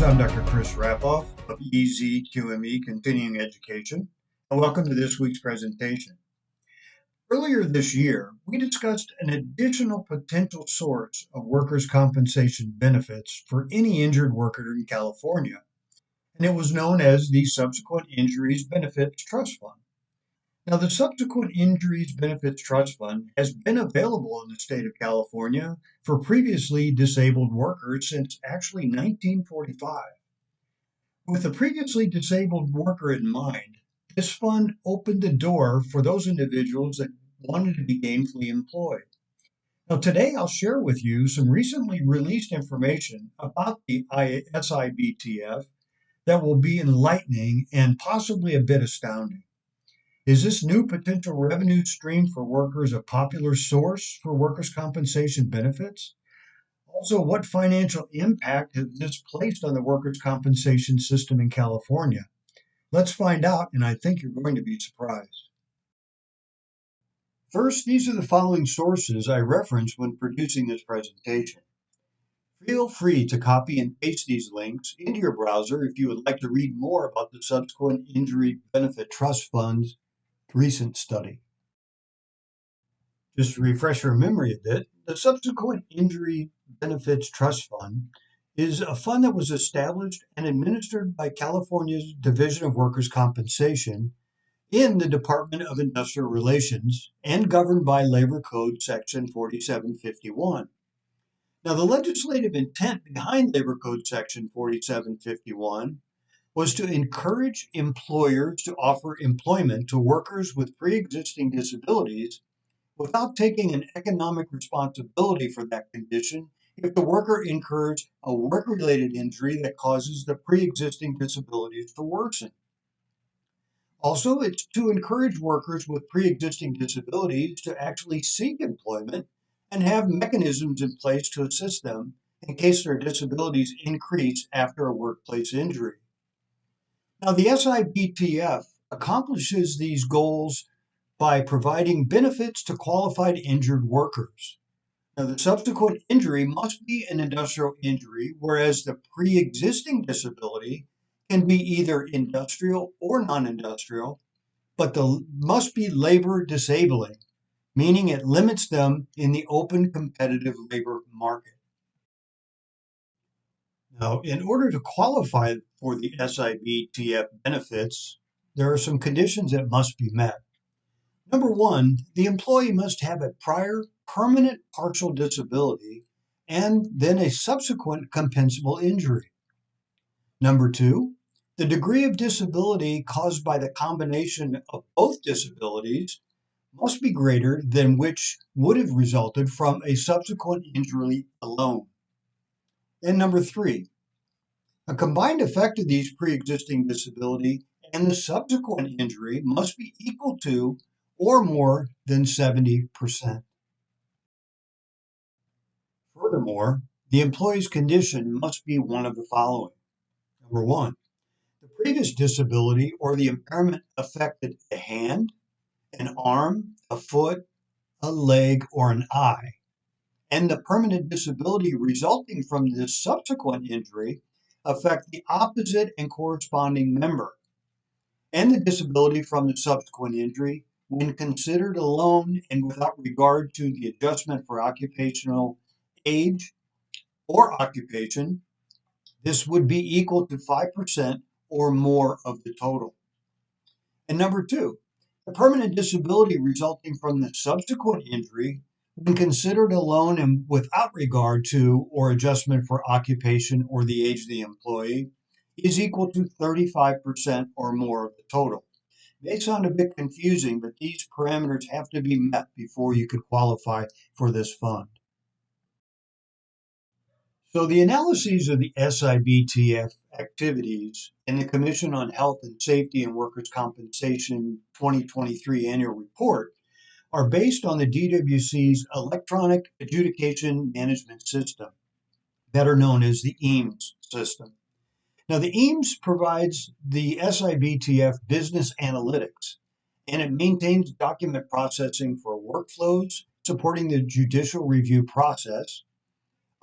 I'm Dr. Chris Rapoff of QME Continuing Education, and welcome to this week's presentation. Earlier this year, we discussed an additional potential source of workers' compensation benefits for any injured worker in California, and it was known as the Subsequent Injuries Benefits Trust Fund. Now, the Subsequent Injuries Benefits Trust Fund has been available in the state of California for previously disabled workers since actually 1945. With the previously disabled worker in mind, this fund opened the door for those individuals that wanted to be gainfully employed. Now, today I'll share with you some recently released information about the SIBTF that will be enlightening and possibly a bit astounding. Is this new potential revenue stream for workers a popular source for workers' compensation benefits? Also, what financial impact has this placed on the workers' compensation system in California? Let's find out, and I think you're going to be surprised. First, these are the following sources I referenced when producing this presentation. Feel free to copy and paste these links into your browser if you would like to read more about the Subsequent Injury Benefit Trust Fund's recent study. Just to refresh your memory a bit, the Subsequent Injury Benefits Trust Fund is a fund that was established and administered by California's Division of Workers' Compensation in the Department of Industrial Relations and governed by Labor Code Section 4751. Now, the legislative intent behind Labor Code Section 4751 was to encourage employers to offer employment to workers with pre-existing disabilities without taking an economic responsibility for that condition if the worker incurs a work-related injury that causes the pre-existing disabilities to worsen. Also, it's to encourage workers with pre-existing disabilities to actually seek employment and have mechanisms in place to assist them in case their disabilities increase after a workplace injury. Now, the SIBTF accomplishes these goals by providing benefits to qualified injured workers. Now, the subsequent injury must be an industrial injury, whereas the pre-existing disability can be either industrial or non-industrial, but must be labor disabling, meaning it limits them in the open competitive labor market. Now, in order to qualify for the SIBTF benefits, there are some conditions that must be met. Number one, the employee must have a prior permanent partial disability and then a subsequent compensable injury. Number two, the degree of disability caused by the combination of both disabilities must be greater than which would have resulted from a subsequent injury alone. And number three, a combined effect of these pre-existing disability and the subsequent injury must be equal to or more than 70%. Furthermore, the employee's condition must be one of the following. Number one, the previous disability or the impairment affected a hand, an arm, a foot, a leg, or an eye, and the permanent disability resulting from this subsequent injury affect the opposite and corresponding member, and the disability from the subsequent injury, when considered alone and without regard to the adjustment for occupational age or occupation, this would be equal to 5% or more of the total. And number two, the permanent disability resulting from the subsequent injury, when considered alone and without regard to or adjustment for occupation or the age of the employee, is equal to 35% or more of the total. They sound a bit confusing, but these parameters have to be met before you could qualify for this fund. So the analyses of the SIBTF activities in the Commission on Health and Safety and Workers' Compensation 2023 annual report are based on the DWC's Electronic Adjudication Management System, better known as the EAMS system. Now, the EAMS provides the SIBTF business analytics, and it maintains document processing for workflows supporting the judicial review process,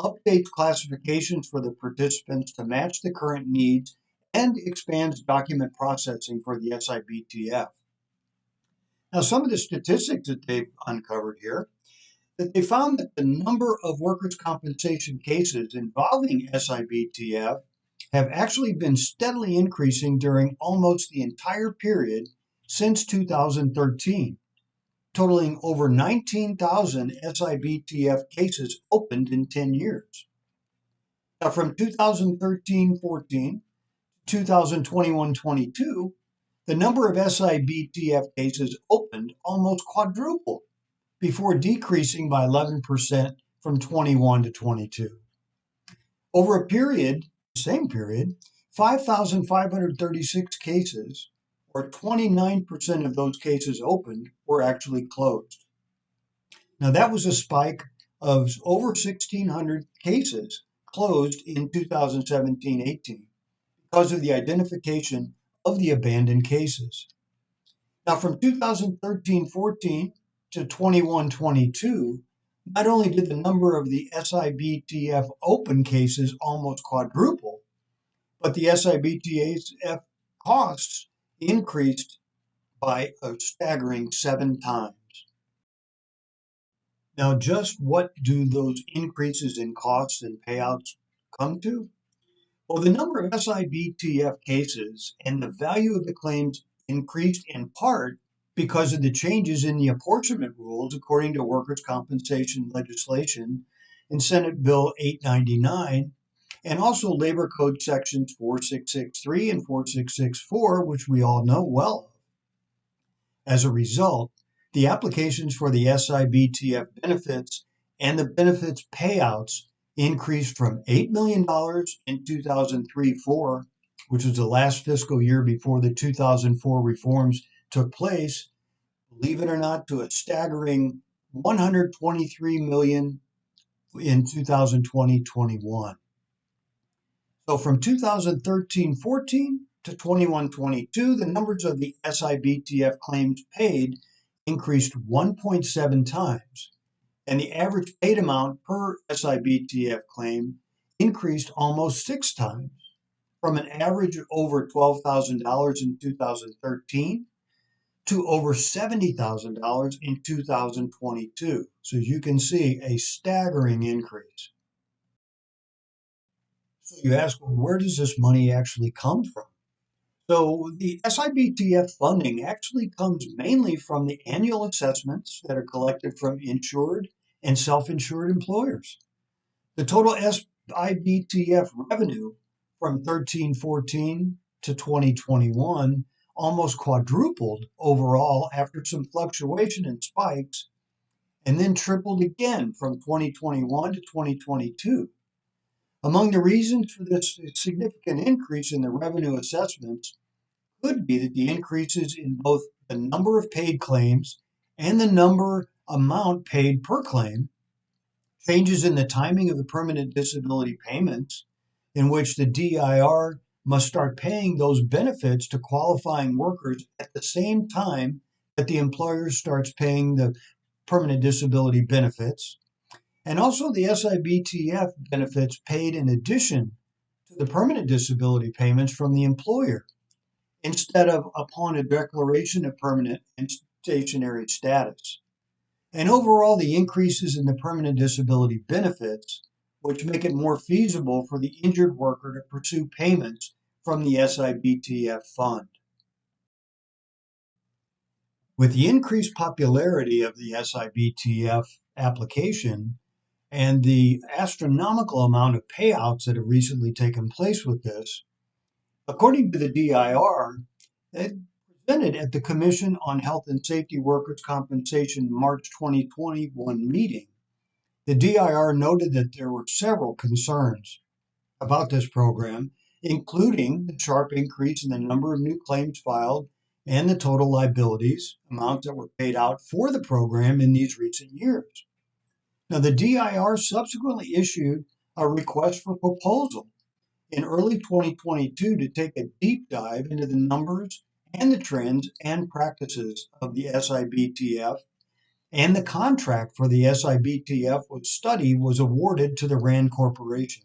updates classifications for the participants to match the current needs, and expands document processing for the SIBTF. Now, some of the statistics that they've uncovered here, that they found that the number of workers' compensation cases involving SIBTF have actually been steadily increasing during almost the entire period since 2013, totaling over 19,000 SIBTF cases opened in 10 years. Now, from 2013-14 to 2021-22, the number of SIBTF cases opened almost quadrupled before decreasing by 11% from 21 to 22. Over a period, same period, 5,536 cases, or 29% of those cases opened, were actually closed. Now, that was a spike of over 1,600 cases closed in 2017-18 because of the identification of the abandoned cases. Now, from 2013-14 to 21-22, not only did the number of the SIBTF open cases almost quadruple, but the SIBTF costs increased by a staggering 7 times. Now, just what do those increases in costs and payouts come to? Well, the number of SIBTF cases and the value of the claims increased in part because of the changes in the apportionment rules according to workers' compensation legislation in Senate Bill 899 and also Labor Code sections 4663 and 4664, which we all know well. As a result, the applications for the SIBTF benefits and the benefits payouts increased from $8 million in 2003-4, which was the last fiscal year before the 2004 reforms took place, believe it or not, to a staggering $123 million in 2020-21. So from 2013-14 to 21-22, the numbers of the SIBTF claims paid increased 1.7 times, and the average paid amount per SIBTF claim increased almost 6 times, from an average of over $12,000 in 2013 to over $70,000 in 2022. So you can see a staggering increase. So you ask, well, where does this money actually come from? So the SIBTF funding actually comes mainly from the annual assessments that are collected from insured and self-insured employers. The total SIBTF revenue from 13-14 to 2021 almost quadrupled overall after some fluctuation and spikes, and then tripled again from 2021 to 2022. Among the reasons for this significant increase in the revenue assessments could be that the increases in both the number of paid claims and the number amount paid per claim, changes in the timing of the permanent disability payments, in which the DIR must start paying those benefits to qualifying workers at the same time that the employer starts paying the permanent disability benefits, and also the SIBTF benefits paid in addition to the permanent disability payments from the employer, instead of upon a declaration of permanent and stationary status. And overall, the increases in the permanent disability benefits, which make it more feasible for the injured worker to pursue payments from the SIBTF fund. With the increased popularity of the SIBTF application and the astronomical amount of payouts that have recently taken place with this, according to the DIR, it presented at the Commission on Health and Safety Workers' Compensation March 2021 meeting. The DIR noted that there were several concerns about this program, including the sharp increase in the number of new claims filed and the total liabilities amounts that were paid out for the program in these recent years. Now, the DIR subsequently issued a request for proposal in early 2022 to take a deep dive into the numbers and the trends and practices of the SIBTF And the contract for the SIBTF study was awarded to the RAND Corporation.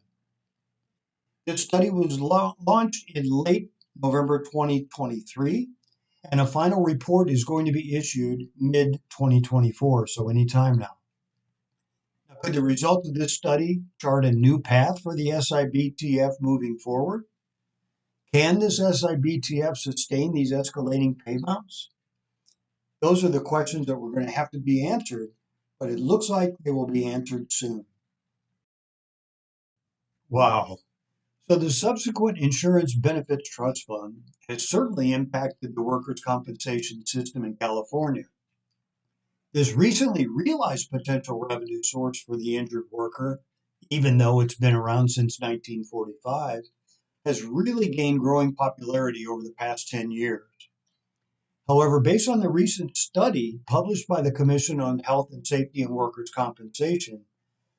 This study was launched in late November 2023, and a final report is going to be issued mid 2024, so anytime now. Now, could the result of this study chart a new path for the SIBTF moving forward? Can this SIBTF sustain these escalating paybacks? Those are the questions that we're going to have to be answered, but it looks like they will be answered soon. Wow. So the subsequent Insurance Benefits Trust Fund has certainly impacted the workers' compensation system in California. This recently realized potential revenue source for the injured worker, even though it's been around since 1945, has really gained growing popularity over the past 10 years. However, based on the recent study published by the Commission on Health and Safety and Workers' Compensation,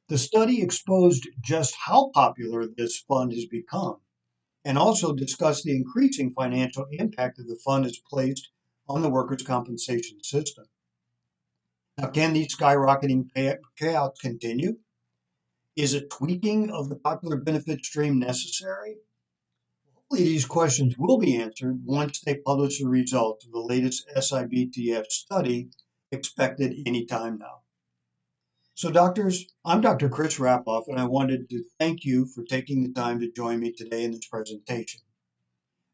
the study exposed just how popular this fund has become and also discussed the increasing financial impact that the fund has placed on the workers' compensation system. Now, can these skyrocketing payouts continue? Is a tweaking of the popular benefit stream necessary? Hopefully, these questions will be answered once they publish the results of the latest SIBTF study, expected anytime now. So, doctors, I'm Dr. Chris Rapoff, and I wanted to thank you for taking the time to join me today in this presentation.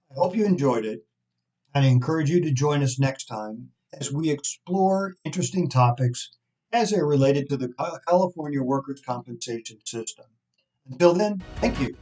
I hope you enjoyed it, and I encourage you to join us next time as we explore interesting topics as they're related to the California workers' compensation system. Until then, thank you.